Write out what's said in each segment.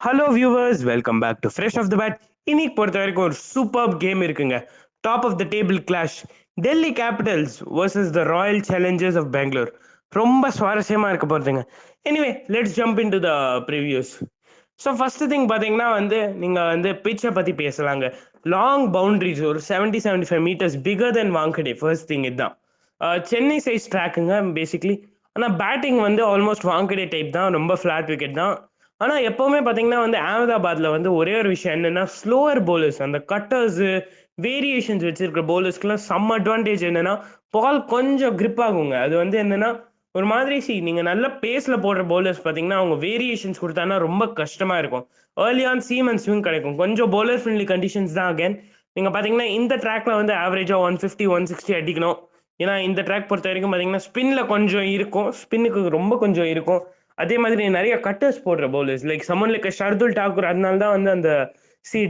Hello viewers, welcome back to fresh off the bat. இன்னைக்கு பொறுத்த வரைக்கும் ஒரு சூப்பர் கேம் இருக்குங்க. Top of the table clash, Delhi Capitals versus the Royal Challengers of Bangalore. ரொம்ப சுவாரஸ்யமாக இருக்க போகிறதுங்க. Anyway, let's jump into the previews. So first thing பார்த்தீங்கன்னா நீங்கள் பிச்சை பற்றி பேசலாங்க. லாங் பவுண்டரிஸ் ஒரு 70-75 metres figure then Wankhede. First thing இதுதான். சென்னை சைஸ் ட்ராக்குங்க பேசிக்லி. ஆனால் பேட்டிங் ஆல்மோஸ்ட் வாங்கடே டைப் தான், ரொம்ப ஃப்ளாட் விக்கெட் தான். ஆனால் எப்போவுமே பார்த்தீங்கன்னா அகமதாபாத்தில் ஒரே ஒரு விஷயம் என்னென்னா ஸ்லோவர் bowlers, அந்த கட்டர்ஸு வேரியேஷன்ஸ் வச்சிருக்கிற bowlersக்குலாம் சம் அட்வான்டேஜ் என்னென்னா பால் கொஞ்சம் grip ஆகுங்க. அது என்னென்னா ஒரு மாதிரி நீங்கள் நல்ல பேஸில் போடுற bowlers பார்த்தீங்கன்னா அவங்க வேரியேஷன்ஸ் கொடுத்தாங்கன்னா ரொம்ப கஷ்டமாக இருக்கும். Early on seam and swing கிடைக்கும். கொஞ்சம் bowler ஃப்ரெண்ட்லி கண்டிஷன்ஸ் தான். அகேன் நீங்கள் பார்த்தீங்கன்னா இந்த ட்ராக்ல ஆவரேஜாக 150-160 அடிக்கணும். ஏன்னா இந்த ட்ராக் பொறுத்த வரைக்கும் பார்த்தீங்கன்னா ஸ்பின்னில் கொஞ்சம் இருக்கும், ஸ்பின்னுக்கு ரொம்ப கொஞ்சம் இருக்கும். அதே மாதிரி நிறைய கட்டர்ஸ் போடுற பவுலர்ஸ் லைக் சமன் லைக் ஷர்துல் டாக்கூர். அதனால தான் அந்த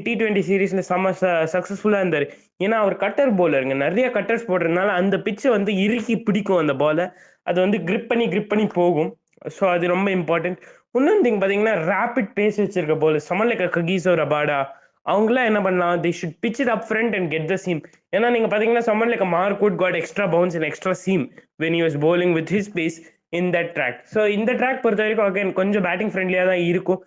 T20 சீரீஸ்ல செம்ம சக்ஸஸ்ஃபுல்லாக இருந்தார். ஏன்னா அவர் கட்டர் பவுலருங்க. நிறைய கட்டர்ஸ் போடுறதுனால அந்த பிச்சை இறுக்கி பிடிக்கும் அந்த பாலை. அது கிரிப் பண்ணி போகும். ஸோ அது ரொம்ப இம்பார்ட்டன்ட். இன்னொன்று திங் பார்த்தீங்கன்னா ரேபிட் பேஸ் வச்சிருக்க bowler someone like Kagiso Rabada. அவங்களாம் என்ன பண்ணலாம், they should pitch it up front and get the seam. ஏன்னா நீங்கள் பார்த்தீங்கன்னா someone like Mark Wood got extra bounce and extra seam when you was bowling with his pace in that track. So இந்த track பொறுத்த வரைக்கும் again கொஞ்சம் batting ஃப்ரெண்ட்லியாக தான் இருக்கும்.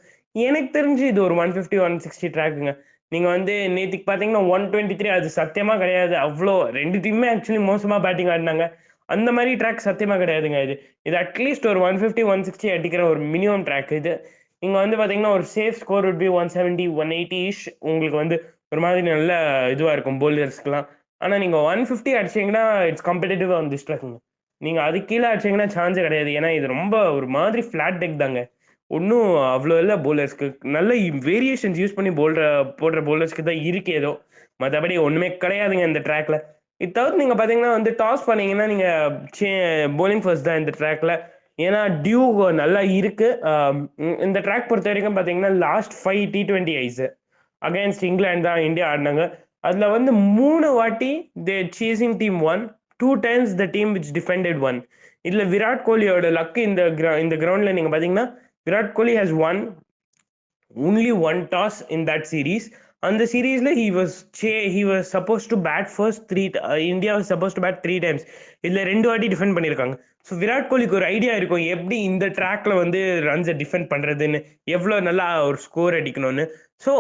எனக்கு தெரிஞ்சு இது ஒரு 150-160 ட்ராக்குங்க. நீங்கள் நேற்றுக்கு பார்த்தீங்கன்னா 123, அது சத்தியமாக கிடையாது. அவ்வளோ ரெண்டு டீமுமே ஆக்சுவலி மோசமாக பேட்டிங் ஆடினாங்க. அந்த மாதிரி ட்ராக் சத்தியமாக கிடையாதுங்க. இது இது அட்லீஸ்ட் ஒரு 150-160 அடிக்கிற ஒரு மினிமம் ட்ராக் இது. நீங்கள் பார்த்தீங்கன்னா ஒரு சேஃப் ஸ்கோர் would be 170-180 இஷ். உங்களுக்கு ஒரு மாதிரி நல்ல இதுவாக இருக்கும் bowlersக்குலாம். ஆனால் நீங்கள் 150 அடிச்சீங்கன்னா இட்ஸ் காம்படிட்டிவ் ஆன் திஸ் ட்ராக்குங்க. நீங்க அதுக்கு கீழ அடிச்சீங்கன்னா சான்ஸே கிடையாது. ஏன்னா, இது ரொம்ப ஒரு மாதிரி ஃப்ளாட் டெக் தாங்க. ஒண்ணும் அவ்ளோ இல்ல பவுலர்ஸ்க்கு. நல்ல வேரியேஷன்ஸ் யூஸ் பண்ணி போடுற பவுலர்ஸ்க்கு தான் இருக்கு ஏதோ. மத்தபடி ஒண்ணுமே கிடையாதுங்க இந்த ட்ராக்ல. இது தவிர்த்து நீங்க பார்த்தீங்கன்னா டாஸ் பண்ணீங்கன்னா, நீங்க சே பவுலிங் ஃபர்ஸ்ட் தான் இந்த ட்ராக்ல. ஏன்னா, டியூ நல்லா இருக்கு. இந்த ட்ராக் பொறுத்தவரைக்கும் பார்த்தீங்கன்னா, last 5 T20 ice against England தான் இந்தியா ஆடுனாங்க. அதுல 3 வாட்டி chasing team won, 2 times the team which defended won. இதுல விராட் கோலியோட லக் இந்த கிரவுண்ட்ல நீங்க பாத்தீங்கன்னா Virat Kohli has won only one toss in that series. அந்த சீரீஸ்ல he was supposed to bat first three. India was supposed to bat 3 times. இதுல 2 வாட்டி டிஃபெண்ட் பண்ணியிருக்காங்க. ஸோ விராட் கோலிக்கு ஒரு ஐடியா இருக்கும் எப்படி இந்த ட்ராக்ல ரன்ஸை டிஃபெண்ட் பண்றதுன்னு, எவ்வளோ நல்லா ஒரு ஸ்கோர் அடிக்கணும்னு. ஸோ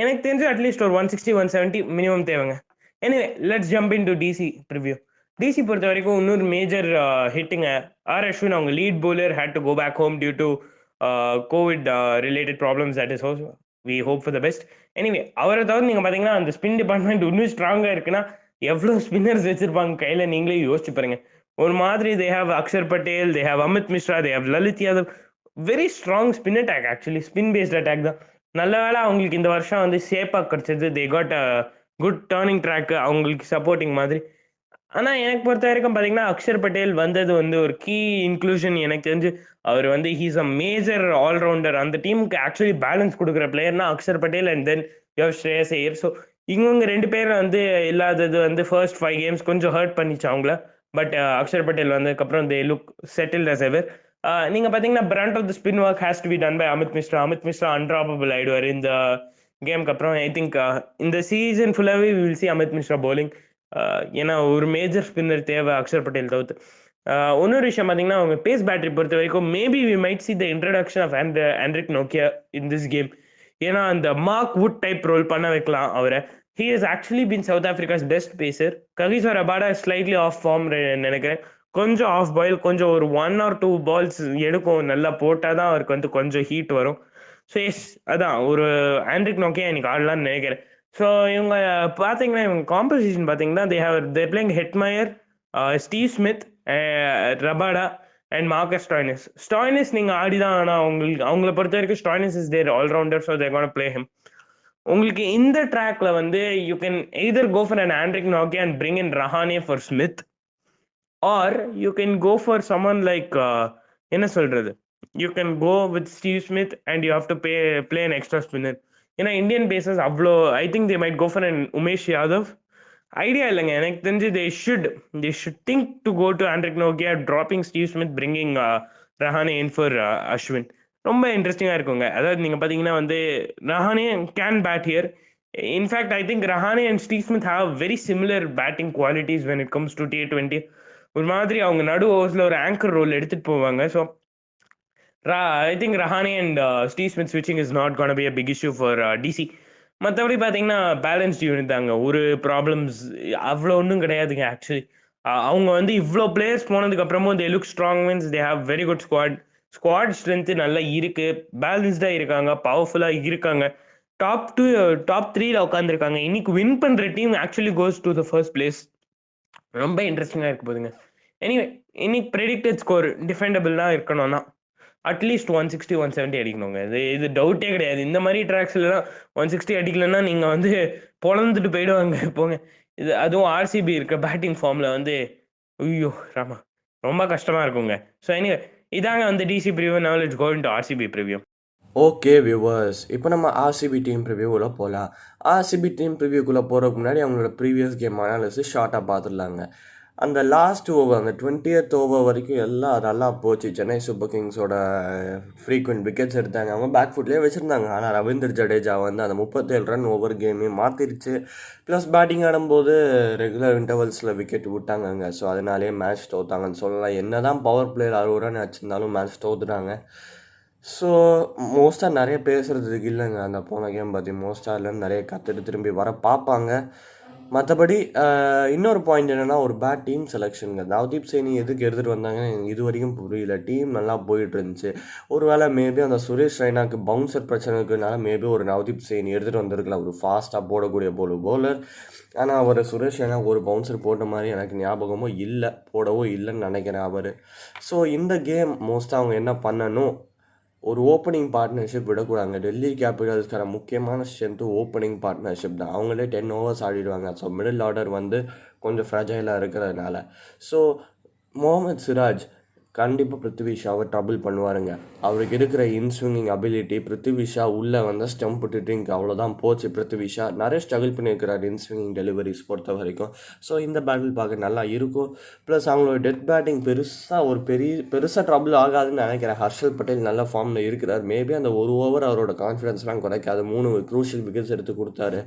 எனக்கு தெரிஞ்சு அட்லீஸ்ட் ஒரு 160-170 மினிமம் தேவைங்க. Anyway, let's jump into DC preview. DC பொறுத்த வரைக்கும் இன்னொரு மேஜர் ஹிட்டுங்க. அஸ்வின் அவங்க lead bowler had to go back home due to covid related problems. That is also we hope for the best. Anyway, அவரை தவிர நீங்கள் பார்த்தீங்கன்னா அந்த ஸ்பின் டிபார்ட்மெண்ட் இன்னும் ஸ்ட்ராங்காக இருக்குன்னா எவ்வளோ ஸ்பின்னர்ஸ் வச்சிருப்பாங்க கையில் நீங்களே யோசிச்சு பாருங்க. ஒரு மாதிரி they have Axar Patel, they have Amit Mishra, they have Lalit Yadav. Very strong spin attack. Actually spin based attack தான். நல்ல வேளை அவங்களுக்கு இந்த வருஷம் சேப்பாக கிடைச்சது. They got a good turning track அவங்களுக்கு சப்போர்ட்டிங் மாதிரி. ஆனா எனக்கு பொறுத்த வரைக்கும் பார்த்தீங்கன்னா, அக்ஷர் பட்டேல் வந்தது ஒரு கீ இன்க்ளூஷன் எனக்கு தெரிஞ்சு. அவர் ஹீஸ் அ மேஜர் ஆல்ரவுண்டர். அந்த டீமுக்கு ஆக்சுவலி பேலன்ஸ் குடுக்குற பிளேயர்னா Axar Patel and then you have Shreyas Iyer. So இவங்க 2 பேரும் இல்லாதது ஃபர்ஸ்ட் 5 கேம்ஸ் கொஞ்சம் ஹர்ட் பண்ணிச்சு அவங்கள. பட் அக்ஷர் பட்டேல் வந்ததுக்கப்புறம் they look settled as ever. நீங்க பார்த்தீங்கன்னா, front of the spin work has to be done by Amit Mishra. Amit Mishra undroppable ஆயிடுவாரு இந்த கேம்க்கு அப்புறம். ஐ திங்க் இந்த சீசன் ஃபுல்லாவே we will see Amit Mishra bowling. ஏன்னா ஒரு மேஜர் ஸ்பின்னர் தேவை அக்ஷர் பட்டேல் தவிர்த்து. இன்னொரு விஷயம் பார்த்தீங்கன்னா, அவங்க பேஸ் பேட்டரி பொறுத்த வரைக்கும் maybe we might see the introduction of Anrich நோக்கியா இன் திஸ் கேம். ஏன்னா அந்த மார்க் வுட் டைப் ரோல் பண்ண வைக்கலாம் அவரை. He has actually been South Africa's best pacer. Kagiso Rabada slightly off form நினைக்கிறேன். கொஞ்சம் ஆஃப் பாயில், கொஞ்சம் ஒரு 1 or 2 பால்ஸ் எடுக்கும். நல்லா போட்டால் தான் அவருக்கு கொஞ்சம் ஹீட் வரும். ஸோ எஸ், அதான் ஒரு ஆண்ட்ரிக் நோக்கியா இன்னைக்கு ஆடலாம்னு நினைக்கிறேன். ஸோ இவங்க பார்த்தீங்கன்னா, இவங்க காம்போசிஷன் பார்த்தீங்கன்னா, they're playing Hetmyer, Steve Smith, Rabada and Marcus Stoinis. Stoinis நீங்கள் ஆடிதான். ஆனால் அவங்கள பொறுத்த வரைக்கும் Stoinis is their allrounder. So they're gonna play him. உங்களுக்கு இந்த ட்ராக்ல you can either go for an Anrich நோக்கியா and bring in Rahane for Smith, or you can go for someone like என்ன சொல்றது, you can go with Steve Smith and you have to play an extra spinner. ஏன்னா Indian pacers அவ்வளோ I think they might go for an Umesh Yadav. Idea இல்லைங்க. எனக்கு தெரிஞ்சு they should think to go to Anrich நோக்கியா, dropping Steve Smith, bringing Rahane in for Ashwin. ரொம்ப இன்ட்ரெஸ்டிங்காக இருக்குங்க. அதாவது நீங்கள் பார்த்தீங்கன்னா வந்து Rahane can bat here. In fact I think Rahane and Steve Smith have very similar batting qualities when it comes to T20. ஒரு மாதிரி அவங்க நடு ஓவர்ஸில் ஒரு ஆங்கர் ரோல் எடுத்துகிட்டு போவாங்க. So I think Rahane and Steve Smith switching is not going to be a big issue for DC. மற்றபடி பார்த்தீங்கன்னா balanced unit தாங்க. ஒரு ப்ராப்ளம்ஸ் அவ்வளோ ஒன்றும் கிடையாதுங்க ஆக்சுவலி. அவங்க வந்து இவ்வளோ பிளேயர்ஸ் போனதுக்கு அப்புறமும் they look strong means they have very good squad strength நல்லா இருக்கு, பேலன்ஸ்டாக இருக்காங்க, பவர்ஃபுல்லாக இருக்காங்க. டாப் த்ரீல உட்காந்துருக்காங்க. இன்னைக்கு வின் பண்ணுற team actually goes to the first place. ரொம்ப இன்ட்ரெஸ்டிங்காக இருக்க போதுங்க. எனிவே இன்னைக்கு ப்ரெடிக்டட் ஸ்கோர் டிஃபெண்டபிள்லாம் இருக்கணும்னா அட்லீஸ்ட் 160-170 அடிக்கணுங்க. இது டவுட்டே கிடையாது. இந்த மாதிரி ட்ராக்ஸ்லாம் 160 அடிக்கலன்னா நீங்கள் வந்து பொழந்துட்டு போயிடுவாங்க போங்க. இது அதுவும் ஆர்சிபி இருக்க பேட்டிங் ஃபார்மில் வந்து ஐயோ ராமா ரொம்ப கஷ்டமாக இருக்குங்க. ஸோ எனிவே இதாங்க வந்து DC preview. Now let's go into RCB preview. Okay viewers, இப்போ நம்ம ஆர்சிபி டீம் ப்ரிவியூவில் போகலாம். ஆர்சிபி டீம் ப்ரிவியூக்குள்ளே போகிறதுக்கு முன்னாடி அவங்களோட ப்ரீவியஸ் கேம் அனாலிசிஸ் ஷார்ட்டாக பார்த்துடலாங்க. அந்த லாஸ்ட் ஓவர், அந்த 20th ஓவர் வரைக்கும் எல்லாம் நல்லா போச்சு. சென்னை சூப்பர் கிங்ஸோட ஃப்ரீக்வெண்ட் விக்கெட்ஸ் எடுத்தாங்க, அவங்க பேக் ஃபுட்லேயே வச்சுருந்தாங்க. ஆனால் ரவீந்திர ஜடேஜா வந்து அந்த 37 ரன் ஓவர் கேமே மாற்றிருச்சு. ப்ளஸ் பேட்டிங் ஆடும்போது ரெகுலர் இன்டர்வல்ஸில் விக்கெட் விட்டாங்கங்க. ஸோ அதனாலே மேட்ச் தோத்தாங்கன்னு சொல்லலாம். என்ன தான் பவர் பிளேயர் 60 ரன் வச்சுருந்தாலும் மேட்ச் தோத்துட்டாங்க. ஸோ மோஸ்ட்டாக நிறைய பேசுகிறதுக்கு இல்லைங்க. அந்த போன கேம் பற்றி மோஸ்ட்டாக இல்லைன்னு நிறைய கற்றுட்டு திரும்பி வர பார்ப்பாங்க. மற்றபடி இன்னொரு பாயிண்ட் என்னென்னா, ஒரு பேட் டீம் செலெக்ஷனுங்க. நவ்தீப் சைனி எதுக்கு எடுத்துகிட்டு வந்தாங்கன்னு எனக்கு இது வரைக்கும் புரியல. டீம் நல்லா போயிட்டு இருந்துச்சு. ஒரு வேளை மேபி அந்த சுரேஷ் ரெய்னாக்கு பவுன்சர் பிரச்சனை இருக்கிறதுனால மேபி ஒரு நவ்தீப் சைனி எடுத்துகிட்டு வந்திருக்கலாம், ஒரு ஃபாஸ்ட்டாக போடக்கூடிய போலர். ஆனால் அவர் சுரேஷ் ரெய்னா ஒரு பவுன்சர் போட்ட மாதிரி எனக்கு ஞாபகமோ இல்லை, போடவோ இல்லைன்னு நினைக்கிறேன் அவர். ஸோ இந்த கேம் மோஸ்ட்டாக அவங்க என்ன பண்ணணும், ஒரு ஓப்பனிங் பார்ட்னர்ஷிப் விடக்கூடாங்க. டெல்லி கேபிட்டல்ஸ்க்கான முக்கியமான ஸ்ட்ரென்த்து ஓப்பனிங் பார்ட்னர்ஷிப் தான். அவங்களே 10 overs ஆடிடுவாங்க. ஸோ மிடில் ஆர்டர் வந்து கொஞ்சம் ஃப்ரெஜைலாக இருக்கிறதுனால. ஸோ முகமது சிராஜ் கண்டிப்பாக பிருத்திவி ஷாவை ட்ரபிள் பண்ணுவாருங்க. அவருக்கு இருக்கிற இன்ஸ்விங்கிங் அபிலிட்டி, பிருத்திவி ஷா உள்ளே வந்து ஸ்டம்ப் ட்ரிங்க் அவ்வளோதான் போச்சு. பிருத்திவி ஷா நிறைய ஸ்ட்ரகிள் பண்ணியிருக்கிறார் இன்ஸ்விங்கிங் டெலிவரிஸ் பொறுத்த வரைக்கும். ஸோ இந்த பேட்டில் பார்க்க நல்லா இருக்கும். ப்ளஸ் அவங்களோட டெத் பேட்டிங் பெருசாக ட்ரபிள் ஆகாதுன்னு நினைக்கிறேன். ஹர்ஷல் பட்டேல் நல்ல ஃபார்மில் இருக்கிறார். மேபி அந்த ஒரு ஓவர் அவரோட கான்ஃபிடன்ஸ்லாம் குறைக்காது. 3 க்ரூஷியல் விக்கெட்ஸ் எடுத்து கொடுத்தாரு.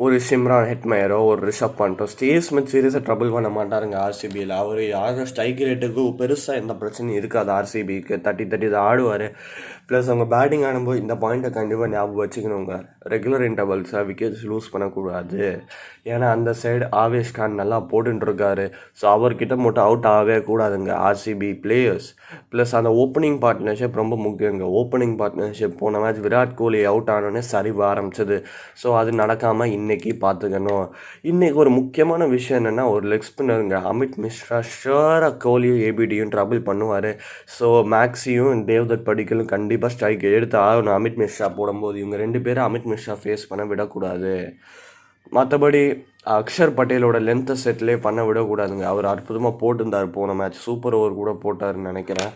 ஒரு சிம்ரான் ஹெட்மயரோ ஒரு ரிஷப் பண்டோ, ஸ்டீவ் ஸ்மித் சீரியஸாக ட்ரபிள் பண்ண மாட்டாருங்க ஆர்சிபியில். அவர் யாரும் ஸ்ட்ரைக் ரேட்டுக்கு பெருசாக எந்த பிரச்சனையும் இருக்காது. ஆர்சிபிக்கு தட்டி தான் ஆடுவார். ப்ளஸ் அவங்க பேட்டிங் ஆடும்போது இந்த பாயிண்ட்டை கண்டிப்பாக ஞாபகம் வச்சுக்கணுங்க. ரெகுலர் இன்டர்வல்ஸாக விக்கெட்ஸ் லூஸ் பண்ணக்கூடாது. ஏன்னா அந்த சைடு ஆவேஷ் கான் நல்லா போட்டுருக்காரு. ஸோ அவர்கிட்ட மட்டும் அவுட் ஆகவே கூடாதுங்க ஆர்சிபி பிளேயர்ஸ். ப்ளஸ் அந்த ஓப்பனிங் பார்ட்னர்ஷிப் ரொம்ப முக்கியங்க. ஓப்பனிங் பார்ட்னர்ஷிப் போன மேட்ச் விராட் கோலி அவுட் ஆனோடனே சரிவ ஆரம்பிச்சது. ஸோ அது நடக்காமல் இன்றைக்கி பார்த்துக்கணும். இன்றைக்கி ஒரு முக்கியமான விஷயம் என்னென்னா, ஒரு லெக் ஸ்பின்னருங்க அமித் மிஸ்ரா ஷுவராக கோலியும் ஏபிடியும் ட்ரபிள் பண்ணுவார். ஸோ மேக்ஸியும் தேவ்தத் படிக்கலும் கண்டிப்பாக ஸ்ட்ரைக் எடுத்து ஆகணும் அமித் மிஸ்ரா போடும்போது. இவங்க 2 பேரும் அமித் மிஸ்ரா ஃபேஸ் பண்ண விடக்கூடாது. மற்றபடி அக்ஷர் பட்டேலோட லென்த்தை செட்லேயே பண்ண விடக்கூடாதுங்க. அவர் அற்புதமாக போட்டிருந்தார் போன மேட்ச். சூப்பர் ஓவர் கூட போட்டாருன்னு நினைக்கிறேன்.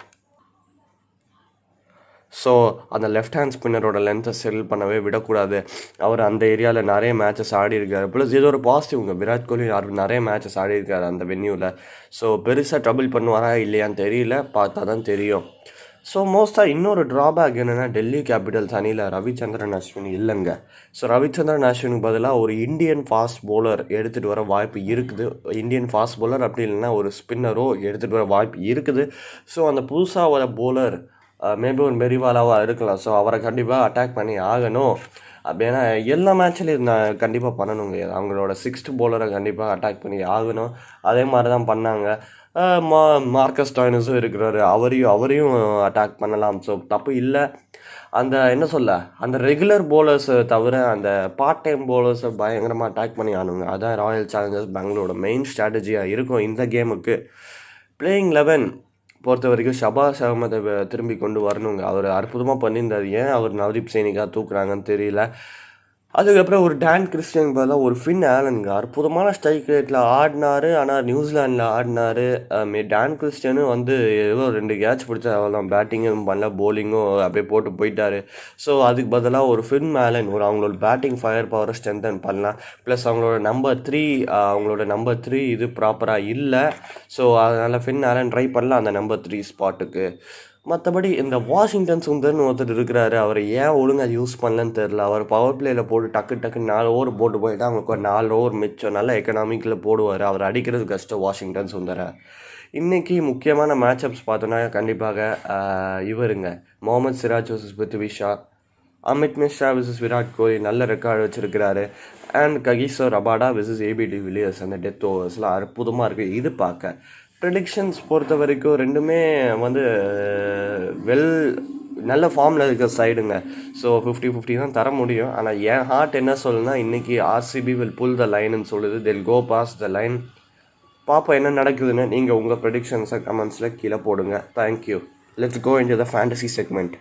ஸோ அந்த லெஃப்ட் ஹேண்ட் ஸ்பின்னரோட லென்த்தை செல் பண்ணவே விடக்கூடாது. அவர் அந்த ஏரியாவில் நிறைய மேட்சஸ் ஆடிருக்காரு. ப்ளஸ் இது ஒரு பாசிட்டிவ்ங்க. விராட் கோலி நிறைய மேட்சஸ் ஆடிருக்காரு அந்த வென்யூவில். ஸோ பெருசாக ட்ரபிள் பண்ணுவாரா இல்லையான்னு தெரியல, பார்த்தா தான் தெரியும். ஸோ மோஸ்ட்டாக இன்னொரு ட்ராபேக் என்னென்னா, டெல்லி கேபிட்டல்ஸ் அணியில் ரவிச்சந்திரன் அஸ்வின் இல்லைங்க. ஸோ ரவிச்சந்திரன் அஸ்வினுக்கு பதிலாக ஒரு இந்தியன் ஃபாஸ்ட் பவுலர் எடுத்துகிட்டு வர வாய்ப்பு இருக்குது. இந்தியன் ஃபாஸ்ட் பவுலர் அப்படி இல்லைன்னா ஒரு ஸ்பின்னரோ எடுத்துகிட்டு வர வாய்ப்பு இருக்குது. ஸோ அந்த புதுசாக வர பவுலர் மேபி ஒரு மெரிவாலாவாக இருக்கலாம். ஸோ அவரை கண்டிப்பாக அட்டாக் பண்ணி ஆகணும். அப்படின்னா எல்லா மேட்ச்லேயும் நான் கண்டிப்பாக பண்ணணுங்க. அவங்களோட 6th பவுலரை கண்டிப்பாக அட்டாக் பண்ணி ஆகணும். அதே மாதிரி தான் பண்ணாங்க. மார்க்கஸ் டாய்னஸும் இருக்கிறாரு, அவரையும் அட்டாக் பண்ணலாம். ஸோ தப்பு இல்லை. அந்த என்ன சொல்ல, அந்த ரெகுலர் பவுலர்ஸை தவிர அந்த பார்ட் டைம் பவுலர்ஸை பயங்கரமாக அட்டாக் பண்ணி ஆனுங்க. அதான் ராயல் சேலஞ்சர்ஸ் பெங்களூரோட மெயின் ஸ்ட்ராட்டஜியாக இருக்கும் இந்த கேமுக்கு. பிளேயிங் 11 பொறுத்த வரைக்கும் ஷபாஸ் அகமதை திரும்பி கொண்டு வரணுங்க. அவர் அற்புதமாக பண்ணியிருந்தார். ஏன் அவர் நவ்தீப் சைனிக்காக தூக்குறாங்கன்னு தெரியல. அதுக்கப்புறம் ஒரு டான் கிறிஸ்டியன் பதிலாக ஒரு ஃபின் ஆலனுங்க அற்புதமான ஸ்ட்ரைக் ரேட்டில் ஆடினார். ஆனால் நியூசிலாண்டில் ஆடினார். டான் கிறிஸ்டியனும் வந்து ஏதோ 2 கேட்ச் பிடிச்சா அவ்வளோதான். பேட்டிங்கும் பண்ணல, போலிங்கும் அப்படியே போட்டு போயிட்டார். ஸோ அதுக்கு பதிலாக ஒரு ஃபின் ஆலன் அவங்களோட பேட்டிங் ஃபயர் பவரை ஸ்ட்ரென்தன் பண்ணலாம். ப்ளஸ் அவங்களோட நம்பர் 3 இது ப்ராப்பராக இல்லை. ஸோ அதனால் ஃபின் ஆலன் ட்ரை பண்ணலாம் அந்த நம்பர் 3 ஸ்பாட்டுக்கு. மற்றபடி இந்த வாஷிங்டன் சுந்தர்னு ஒருத்தர் இருக்கிறாரு, அவர் ஏன் ஒழுங்காக யூஸ் பண்ணலன்னு தெரில. அவர் பவர் பிளேயில் போட்டு டக்கு டக்குன்னு 4 ஓவர் போட்டு போயிட்டு அவங்களுக்கு ஒரு 4 ஓவர் மிச்சம் நல்ல எக்கனாமிக்கில் போடுவார். அவர் அடிக்கிறது கஷ்டம் வாஷிங்டன் சுந்தரை. இன்றைக்கி முக்கியமான மேட்சப்ஸ் பார்த்தோன்னா கண்டிப்பாக இவருங்க முகமது சிராஜ் வர்சஸ் பிருத்வி ஷா, அமித் மிஸ்ரா விசஸ் விராட் கோலி நல்ல ரெக்கார்டு வச்சுருக்கிறாரு. And Kagiso Rabada versus AB de Villiers. அந்த டெத் ஓவர்ஸ்லாம் அற்புதமாக இருக்குது இது பார்க்க. ப்ரெடிக்ஷன்ஸ் பொறுத்த வரைக்கும் ரெண்டுமே வந்து நல்ல ஃபார்மில் இருக்கிற சைடுங்க. ஸோ 50-50 தான் தர முடியும். ஆனால் என் ஹார்ட் என்ன சொல்லுன்னா இன்றைக்கி ஆர்சிபி வில் புல் த லைன்னு சொல்லுது. They'll go pass the line. பாப்பா என்ன நடக்குதுன்னு நீங்கள் உங்கள் ப்ரெடிக்ஷன்ஸை கமெண்ட்ஸில் கீழே போடுங்க. Thank you. Let's go into the fantasy segment.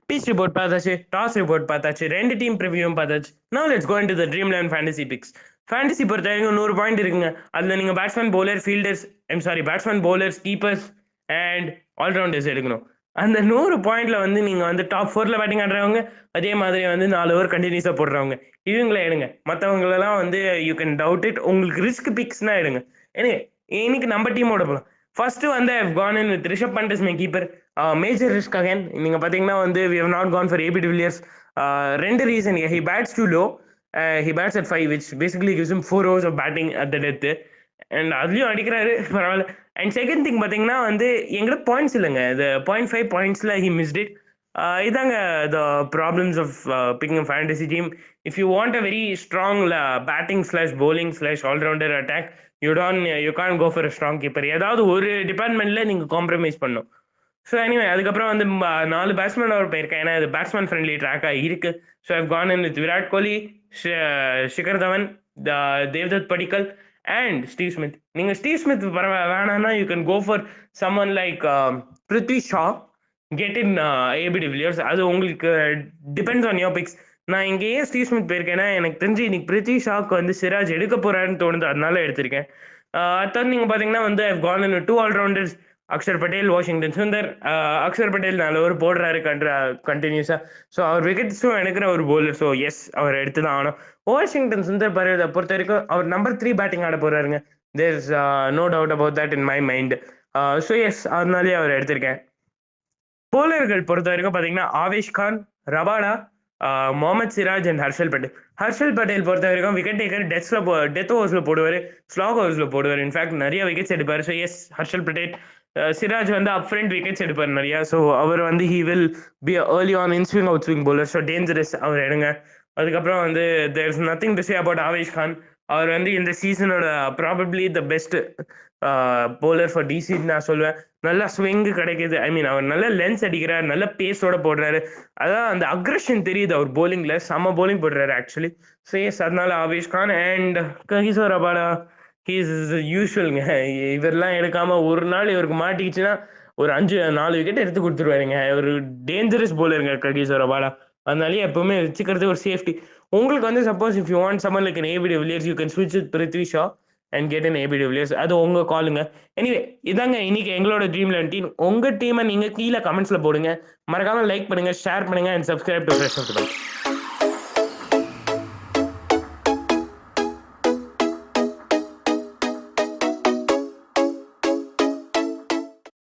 Pitch report பார்த்தாச்சு, டாஸ் ரிப்போர்ட் பார்த்தாச்சு, 2 டீம் ப்ரிவியூவும் பார்த்தாச்சு. Now let's go into the dream 11 fantasy picks. Fantasy பொறுத்த வரைக்கும் 100 பாயிண்ட் இருக்குங்க. அதில் நீங்கள் batsman, bowler, fielders, batsman, bowlers, keepers and allrounders எடுக்கணும். அந்த 100 பாயிண்ட்ல வந்து நீங்கள் வந்து டாப் 4ல் பேட்டிங் ஆடுறவங்க, அதே மாதிரி வந்து 4 ஓவர் கண்டினியூஸாக போடுறவங்க, இவங்கள எடுங்க. மற்றவங்களெல்லாம் வந்து யூ கேன் டவுட் இட். உங்களுக்கு ரிஸ்க் பிக்ஸ்னா எடுங்க. எனக்கு இன்னைக்கு நம்ம டீமோட போகலாம். ஃபர்ஸ்ட் வந்து I have gone in with Rishabh Pant is my keeper. Major risk again. நீங்கள் பார்த்தீங்கன்னா வந்து we have not gone for AB de Villiers. 2 reason. He bats too low. He bats at 5, which basically gives him 4 hours of batting at the death. And அதுலேயும் அடிக்கிறாரு, பரவாயில்ல. And second thing பார்த்தீங்கன்னா வந்து எங்களுக்கு points இல்லைங்க. இந்த 0.5 பாயிண்ட்ஸில் ஹி மிஸ்ட் இட். இதாங்க the problems of picking a fantasy team. If you want a very strong batting slash bowling slash allrounder attack, you can go for a strong keeper. ஏதாவது ஒரு டிபார்ட்மெண்ட்டில் நீங்கள் காம்ப்ரமைஸ் பண்ணணும். So anyway அதுக்கப்புறம் வந்து 4 batsman அவர் போயிருக்கேன். ஏன்னா இது பேட்ஸ்மேன் ஃப்ரெண்ட்லி ட்ராக்காக இருக்குது. So I've gone in with Virat Kohli, Shikhar Dhawan, Devdutt Padikkal and Steve Smith. நீங்கள் ஸ்டீவ் ஸ்மித் வேணான்னா you can go for someone like Prithvi Shaw, get in AB de Villiers. அது உங்களுக்கு டிபெண்ட்ஸ் ஆன் யோர் பிக்ஸ். நான் இங்கேயே ஸ்டீவ் ஸ்மித் போயிருக்கேன்னா எனக்கு தெரிஞ்சு இன்னைக்கு பிருத்வி ஷாக்கு வந்து சிராஜ் எடுக்க போகிறாருன்னு தோணுது, அதனால எடுத்திருக்கேன். அடுத்தது நீங்கள் பார்த்தீங்கன்னா வந்து I've gone in 2 allrounders, Akshar Patel, Washington Sundar. Akshar Patel 4 over போடுறாரு கண்டினியூஸாக. ஸோ அவர் விக்கெட்ஸும் எடுக்கிற ஒரு bowler. ஸோ எஸ், அவர் எடுத்து தான் ஆகணும். வாஷிங்டன் சுந்தர் பொறுத்த வரைக்கும் அவர் நம்பர் 3 பேட்டிங் ஆட போறாருங்க. There is no doubt about that in my mind. So yes, அதனாலேயே அவர் எடுத்திருக்கேன். போலர்கள் பொறுத்த வரைக்கும் பார்த்தீங்கன்னா ஆவேஷ் கான், ரபாடா, முகமது சிராஜ் அண்ட் ஹர்ஷல் பட்டேல். ஹர்ஷல் பட்டேல் பொறுத்த வரைக்கும் விக்கெட் டேக்கர், டெத் ஓவர்ஸில் போடுவார், ஸ்லாக் ஓவர்ஸில் போடுவார். இன்ஃபேக்ட் நிறைய விக்கெட்ஸ் எடுப்பார். So yes, Harshal Patel. சிராஜ் வந்து அப் ஃப்ரண்ட் விக்கெட்ஸ் எடுப்பார் நிறையா. ஸோ அவர் வந்து he will be early on in swing out swing bowler. So dangerous, அவர் எடுங்க. அதுக்கப்புறம் வந்து there is nothing to say about Avesh Khan. அவர் வந்து இந்த சீசனோட probably the best bowler for டிசின்னு நான் சொல்லுவேன். நல்லா ஸ்விங்கு கிடைக்கிது. ஐ மீன் அவர் நல்ல லென்ஸ் அடிக்கிறார், நல்ல பேஸோட போடுறாரு. அதான் அந்த அக்ரெஷன் தெரியுது அவர் bowlingல. செம்ம bowling போடுறாரு ஆக்சுவலி. ஸோ எஸ், அதனால Avesh Khan and Kagiso Rabada. He's யூஸ்வல்ங்க. இவரெல்லாம் எடுக்காம ஒரு நாள் இவருக்கு மாட்டிக்கிச்சுன்னா ஒரு 4 விக்கெட் எடுத்து கொடுத்துருவாருங்க. ஒரு டேஞ்சரஸ் bowlerங்க ககிசோ ரபாடா. அதனாலேயே எப்பவுமே வச்சுக்கிறது ஒரு சேஃப்டி. உங்களுக்கு வந்து suppose if you want someone like an AB de Villiers, you can ஸ்விட்ச் with Prithvi Shaw and get an AB de Villiers. அது உங்க காலுங்க. எனிவே இதாங்க இன்னைக்கு எங்களோட ட்ரீம் 11 டீம். உங்க டீமை நீங்க கீழே கமெண்ட்ஸ்ல போடுங்க. மறக்காம லைக் பண்ணுங்க, ஷேர் பண்ணுங்க and subscribe to fresh off the byte.